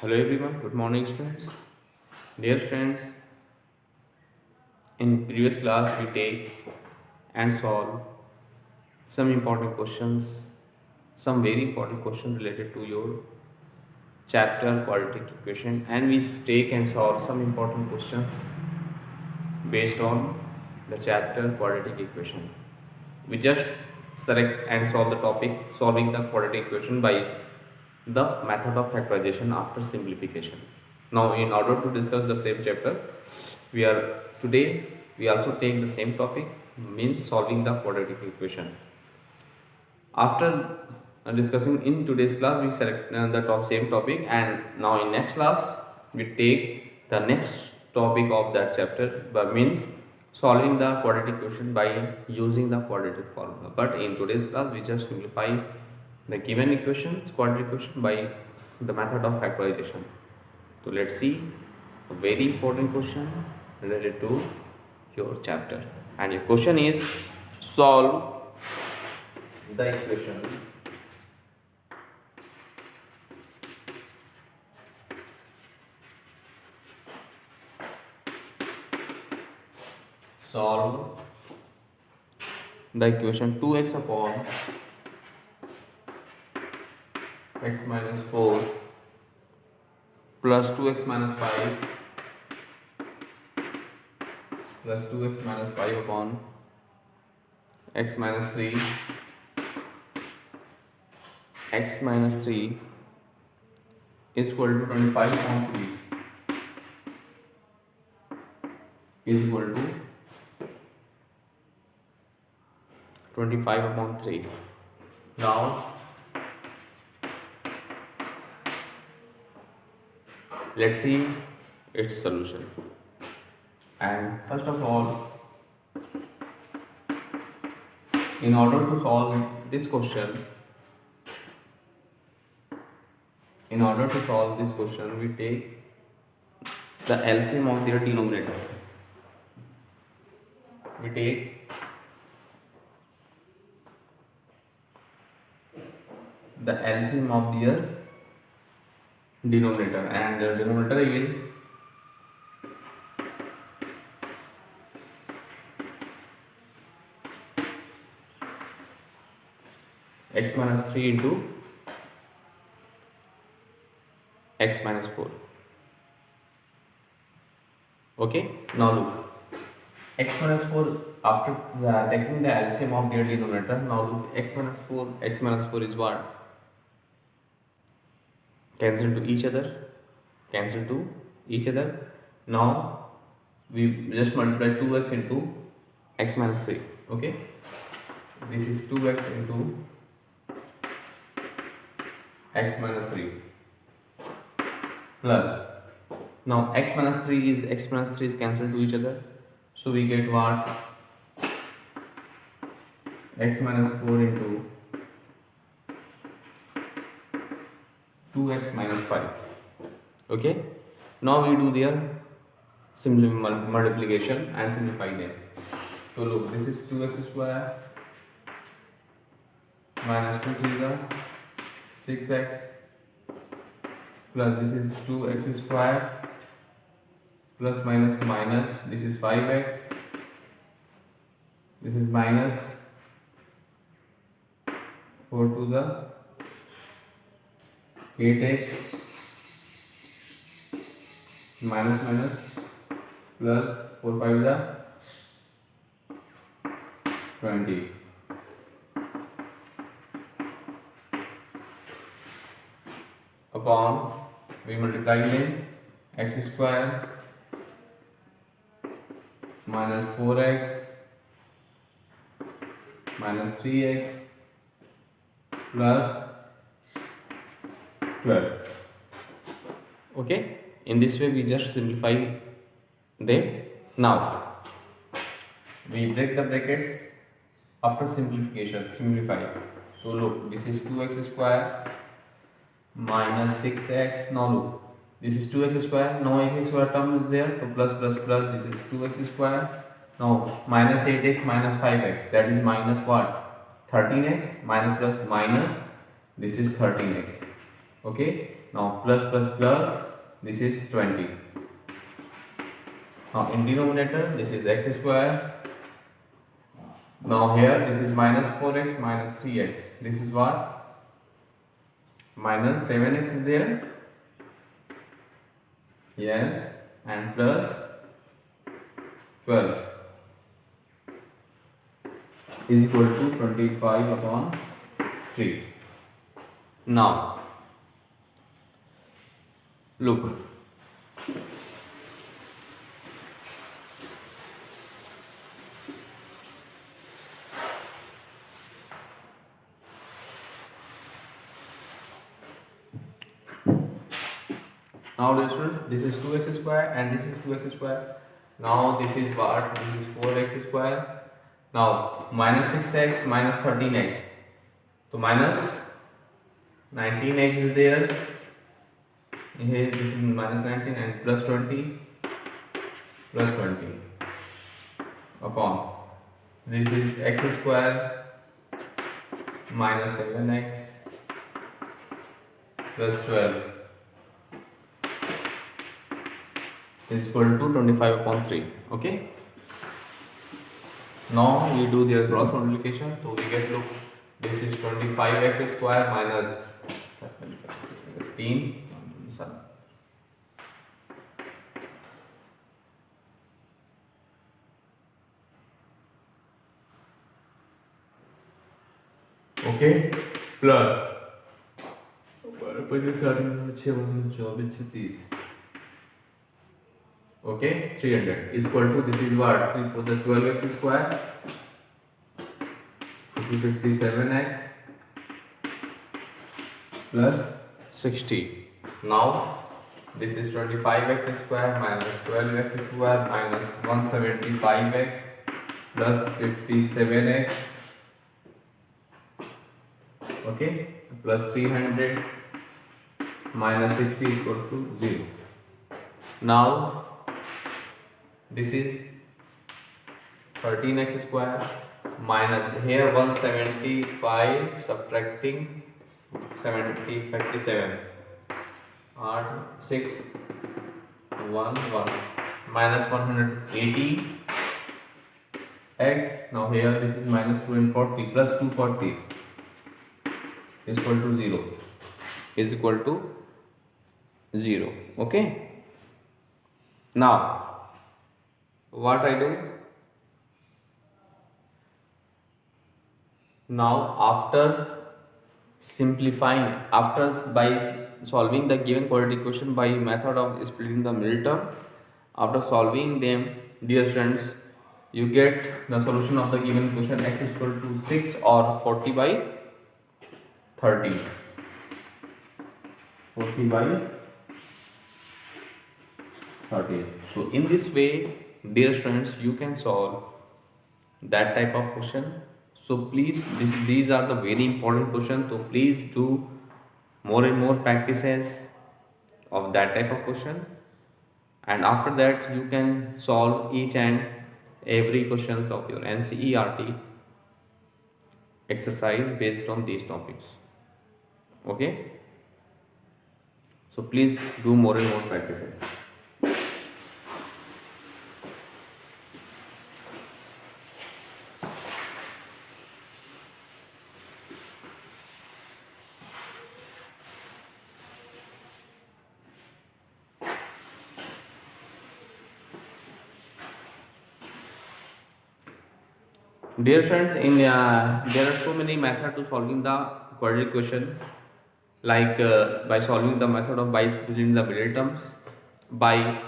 Hello everyone, good morning students. Dear friends, in previous class we take and solve some important questions, some very important questions related to your chapter quadratic equation, and we take and solve some important questions based on the chapter quadratic equation. We just select and solve the topic solving the quadratic equation by the method of factorization after simplification. Now, in order to discuss the same chapter, we also take the same topic, means solving the quadratic equation. After discussing in today's class, we select the same topic, and now in next class we take the next topic of that chapter, but means solving the quadratic equation by using the quadratic formula. But in today's class, we just simplify the given equations, quadratic equation, by the method of factorization. So let's see a very important question related to your chapter, and your question is solve the equation solve the equation 2x upon x minus 4 plus 2x minus 5 plus 2x minus 5 upon x minus 3 x minus 3 is equal to 25 upon 3 is equal to 25 upon 3. Now let's see its solution. And first of all, in order to solve this question, we take the LCM of their denominator. We take the LCM of their denominator, and the denominator is x minus 3 into x minus 4. Okay, now look, x minus 4, after taking the LCM of their denominator, now look, x minus 4 is what? Cancel to each other. Now we just multiply 2x into x minus 3. Okay, this is 2x into x minus 3 plus, now x minus 3 is cancelled to each other, so we get what? X minus 4 into 2x minus 5. Okay, now we do their multiplication and simplify them. So look, this is 2x square minus 2 3 is 6x plus this is 2x square plus minus this is 5x, this is minus 4 2 is 8x minus plus 4 5 is 20 upon, we multiply them, x square minus 4x minus 3x plus 12. Okay, in this way we just simplify them. Now we break the brackets after simplify. So look, this is 2x square minus 6x. Now look, this is 2x square, no x square term is there, so plus, this is 2x square. Now minus 8x minus 5x, that is minus what? 13x, minus plus minus, this is 13x. Okay, Now plus plus plus, this is 20. Now in denominator, this is x square. Now here this is minus 4x minus 3x. This is what? Minus 7x is there. Yes. And plus 12 is equal to 25 upon 3. Now look. Now dear students, this is 2x square and this is 2x square. Now this is what? This is 4x square. Now minus 6x minus 13x. So minus 19x is there. Here this is minus 19 and plus 20 upon. This is x square minus 7x plus 12 is equal to 25 upon 3. Okay. Now we do their cross multiplication. So we get, look, this is 25x square minus 15. Okay, plus okay, 300 is equal to, this is what? 3 for the 12x square. This is 57x plus 60. Now this is 25x square minus 12x square minus 175x plus 57x. Okay, plus 300 minus 60 is equal to 0. Now this is 13x square minus here 175 subtracting 57 or 6 1 1 minus 180 x. Now here this is minus 240 plus 240 is equal to 0, is equal to 0. Okay. Now what I do? Now after simplifying, after by solving the given quadratic equation by method of splitting the middle term, after solving them, dear friends, you get the solution of the given equation x is equal to 6 or 40 by 30. 40 by 30. So in this way, dear students, you can solve that type of question. So please, these are the very important questions. So please do more and more practices of that type of question, and after that you can solve each and every questions of your NCERT exercise based on these topics. Okay. So please do more and more practices. Dear friends, there are so many methods to solving the quadratic equations, like by solving the method of by splitting the middle terms, by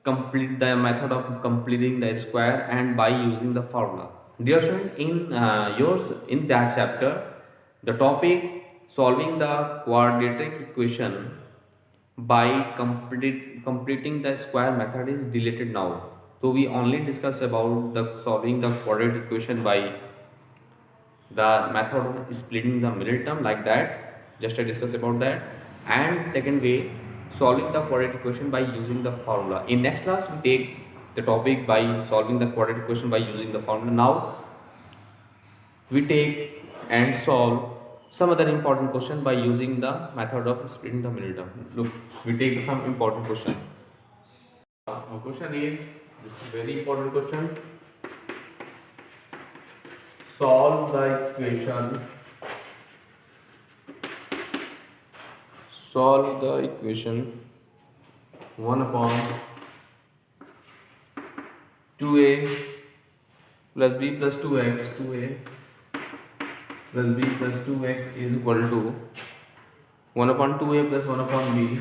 complete the method of completing the square, and by using the formula. Dear friends, in that chapter, the topic solving the quadratic equation by completing the square method is deleted now. So we only discuss about the solving the quadratic equation by the method of splitting the middle term, like that. Just I discuss about that. And second way, solving the quadratic equation by using the formula. In next class, we take the topic by solving the quadratic equation by using the formula. Now we take and solve some other important question by using the method of splitting the middle term. Look, we take some important question. Our question is, this is very important question. Solve the equation. Solve the equation 1 upon 2a plus b plus 2x, 2a plus b plus 2x is equal to 1 upon 2a plus 1 upon b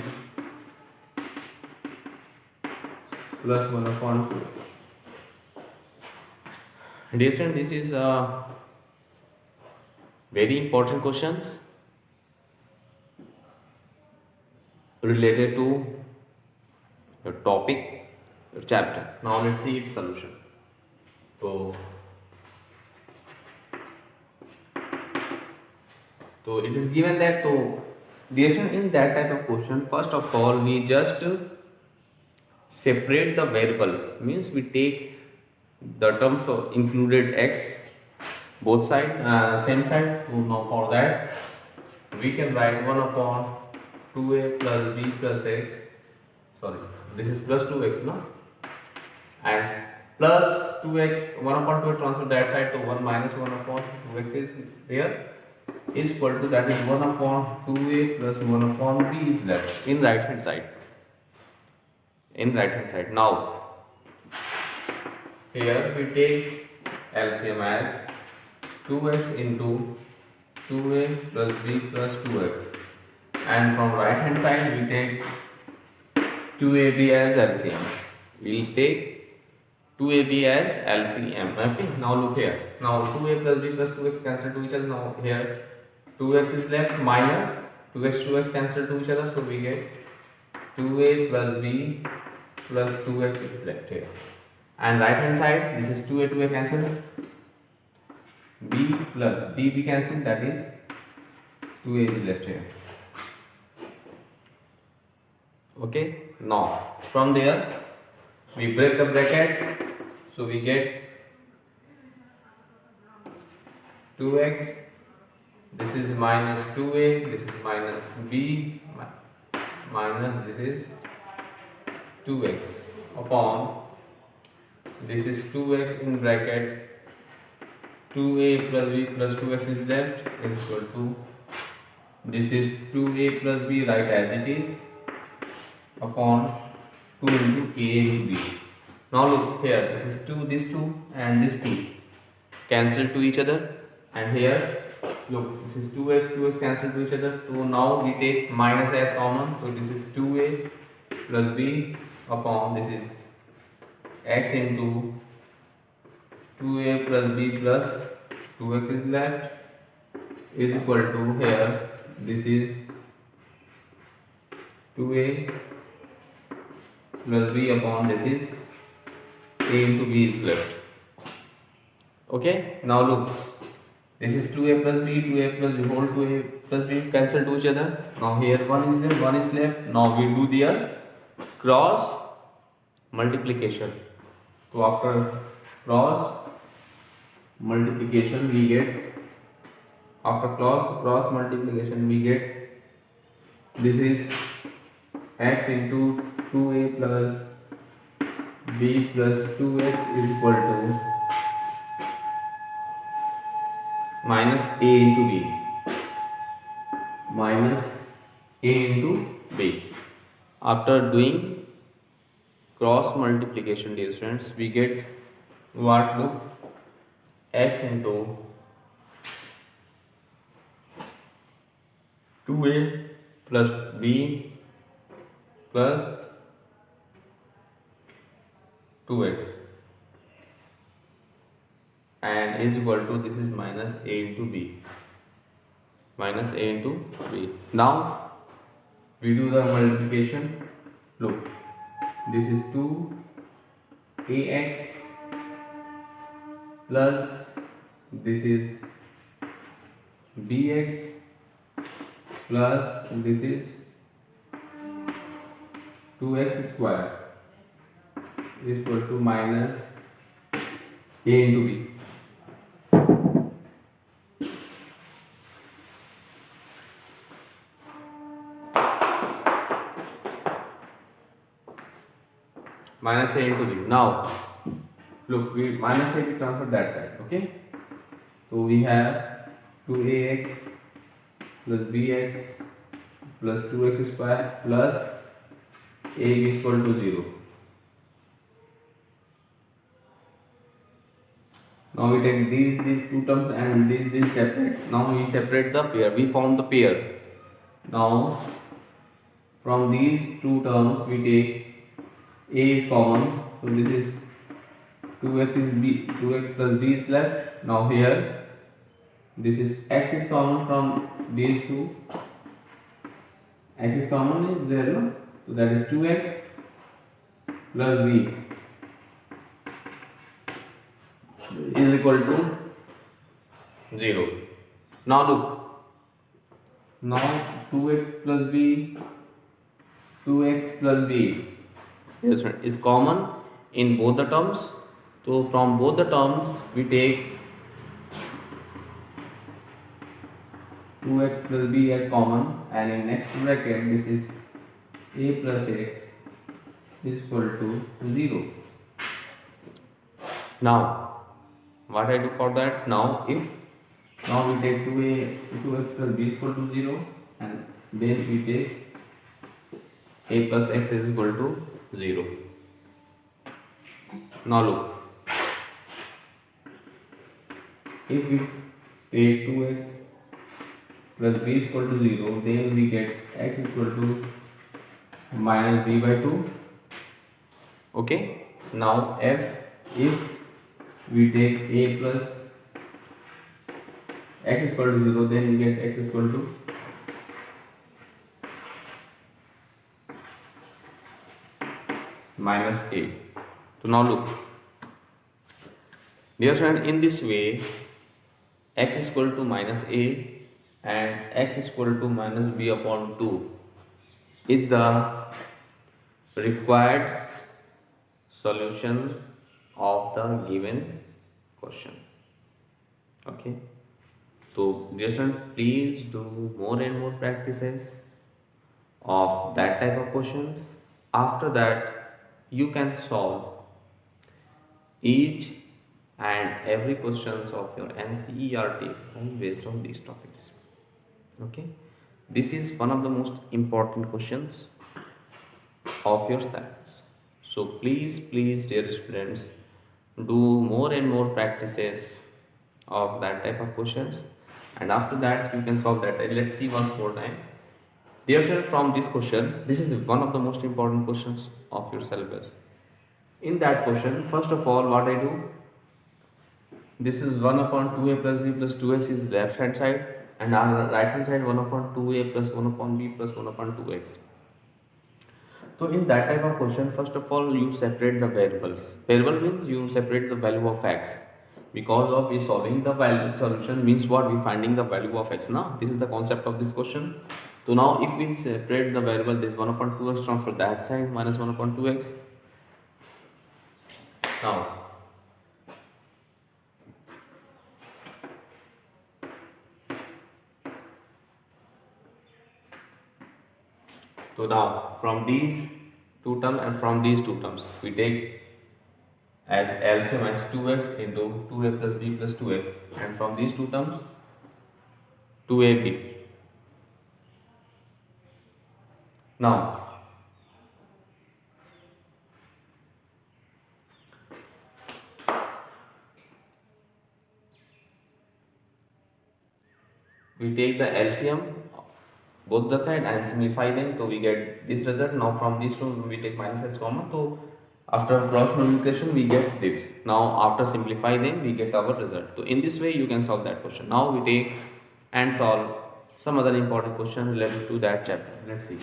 plus 1 upon 2. Dear student, this is very important questions related to your topic, your chapter. Now let's see its solution. So it is given that in that type of question, first of all we just separate the variables, means we take the terms of included x both side, same side. So now for that we can write 1 upon 2a plus b plus x, sorry, this is plus 2x, no, and plus 2x, 1 upon 2 transfer that side to 1 minus 1 upon 2x is there, is equal to, that is 1 upon 2a plus 1 upon b is left in right hand side. Now here we take LCM as 2x into 2a plus b plus 2x, and from right hand side we take 2ab as LCM. We will take 2ab as LCM. Okay. Now look here. Now 2a plus b plus 2x cancel to each other. Now here 2x is left minus 2x cancel to each other. So we get 2a plus b plus 2x is left here. And right hand side, this is 2a cancelled. b plus b cancelled, that is 2a is left here. Okay. Now from there we break the brackets, so we get 2x, this is minus 2a, this is minus b, minus this is 2x upon, this is 2x in bracket, 2a plus b plus 2x is left, is equal to, this is 2a plus b, write as it is, upon 2 into a into b. Now look here, this is 2, this 2 and this 2 cancel to each other, and here look, this is 2x cancel to each other. So now we take minus s common, so this is 2a plus b upon, this is x into 2a plus b plus 2x is left, is equal to, here this is 2a plus b upon, this is a into b is left. Okay. Now look, this is 2a plus b, 2a plus b, whole 2a plus b cancel to each other. Now here 1 is there, 1 is left. Now we do their cross multiplication. So after cross multiplication we get, after cross multiplication we get, this is x into 2a plus b plus 2x is equal to minus a into b, minus a into b. After doing cross multiplication, dear students, we get what? Look, x into 2a plus b plus 2x and is equal to, this is minus a into b, minus a into b. Now we do the multiplication. Look, this is 2ax plus, this is bx plus, this is 2x square is equal to minus a into b. minus a into b. Now look, we minus a we transfer that side. Okay, so we have 2ax plus bx plus 2x square plus a is equal to 0. Now we take these two terms and these separate. Now we separate the pair. We found the pair. Now from these two terms we take a is common. So this is 2x is b, 2x plus b is left. Now here this is x is common from these two. X is common is there, no? So that is 2x plus b is equal to 0. Now look, now 2x plus b, 2x plus b is common in both the terms. So from both the terms we take 2x plus b as common, and in next bracket this is a plus x is equal to 0. Now what I do for that? Now if now we take 2x plus b is equal to 0, and then we take a plus x is equal to 0. Now look, if we take 2x plus b is equal to 0, then we get x is equal to minus b by 2. Okay, now if we take a plus x is equal to 0, then we get x is equal to minus a. So now look, dear friend, in this way x is equal to minus a and x is equal to minus b upon 2 is the required solution of the given question. Okay, so dear student, please do more and more practices of that type of questions. After that you can solve each and every questions of your NCERT exercise based on these topics. Okay, this is one of the most important questions of your science. So please dear students, do more and more practices of that type of questions, and after that you can solve that. Let's see once more time. Dear students, from this question, this is one of the most important questions of your syllabus. In that question, first of all, what I do, this is 1 upon 2a plus b plus 2x is left hand side, and on the right hand side 1 upon 2a plus 1 upon b plus 1 upon 2x. So in that type of question, first of all you separate the variables. Variable means you separate the value of x. Because of we solving the value solution means what, we finding the value of x. Now this is the concept of this question. So now if we separate the variable, this 1 upon 2x transfer that side minus 1 upon 2x. Now so now from these two terms and from these two terms we take as LCM as 2x into 2a plus b plus 2x, and from these two terms 2ab. Now we take the LCM both the side and simplify them, so we get this result. Now from these two we take minus as common, so after cross multiplication we get this. Now after simplify them we get our result. So in this way you can solve that question. Now we take and solve some other important question related to that chapter. Let's see.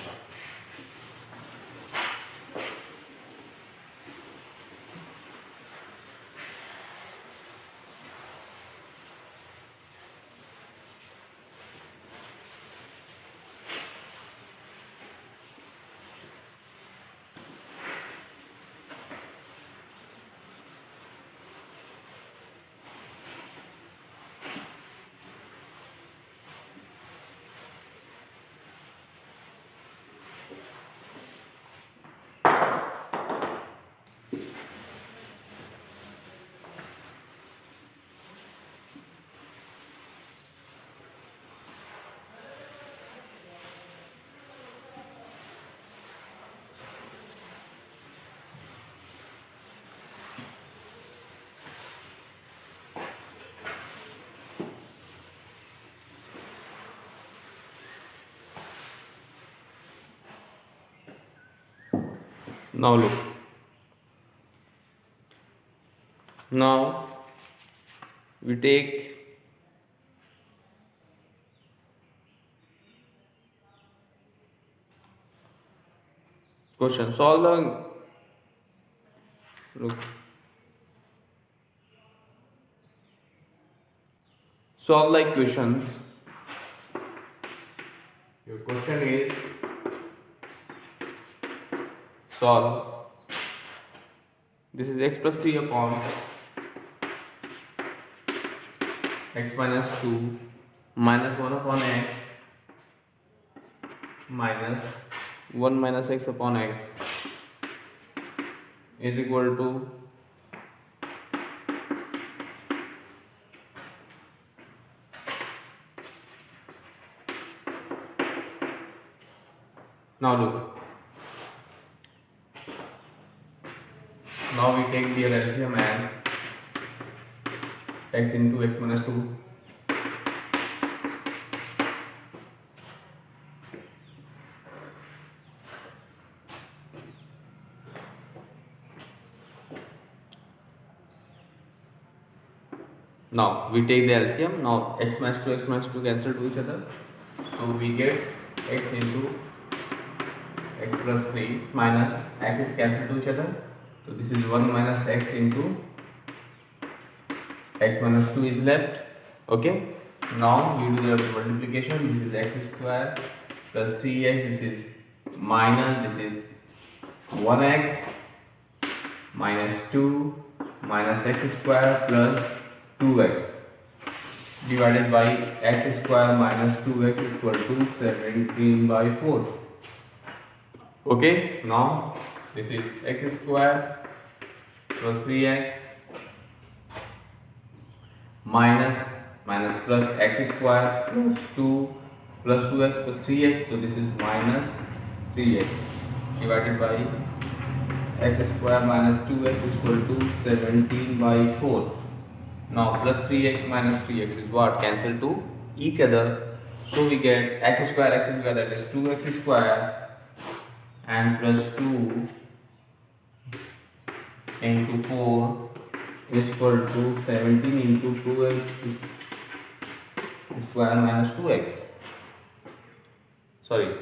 Now look. Now we take question. Solve the look. Solve the equations. Your question is solve. This is x plus 3 upon x minus 2 minus 1 upon x minus 1 minus x upon x is equal to now look. Now we take the LCM as x into x minus 2 now we take the LCM. Now x minus 2 cancel to each other, so we get x into x plus 3 minus x is cancelled to each other, so this is 1 minus x into x minus 2 is left. Okay, now we do the multiplication. This is x square plus 3x, this is minus, this is 1x minus 2 minus x square plus 2x divided by x square minus 2x is equal to 17 by 4. Okay, now this is x square plus 3x minus plus x square plus 2 plus 2x plus 3x, so this is minus 3x divided by x square minus 2x is equal to 17 by 4. Now plus 3x minus 3x is what? Cancel to each other, so we get x square, that is 2x square and plus 2 into 4 is equal to 17 into 2x square minus 2x. Sorry,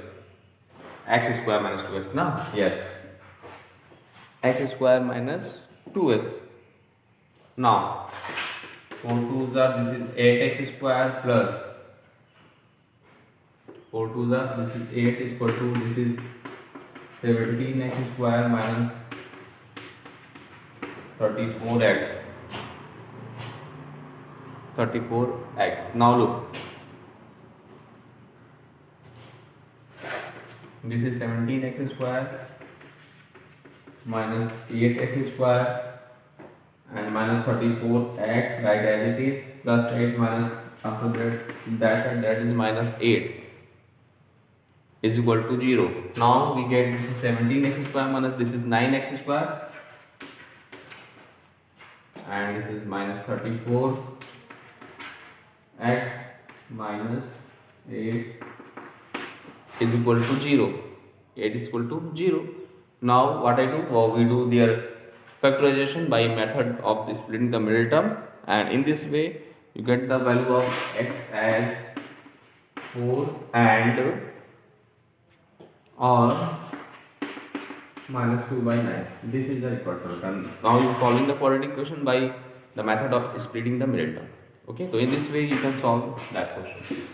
x square minus 2x. Now yes, x square minus 2x. Now 4 2s are, this is 8x square plus 4 2s are, this is 8 is equal to, this is 17x square minus 34x. Now look, this is 17x square minus 8x square and minus 34x, right as it is, plus 8 minus after that is minus 8 is equal to 0. Now we get this is 17x square minus this is 9x square and this is minus 34x minus 8 is equal to 0. 8 is equal to 0. Now what I do? Well, we do their factorization by method of splitting the middle term, and in this way you get the value of x as 4 and or minus 2 by 9. This is the required solution. Now you are following the quadratic equation by the method of splitting the middle term. Okay, so in this way you can solve that question.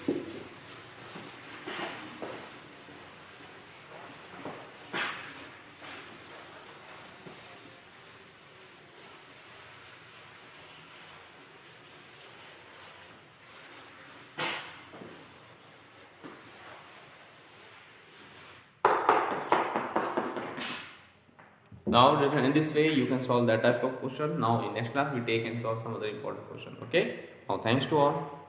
Now in this way you can solve that type of question. Now in next class we take and solve some other important question. Okay, now thanks to all.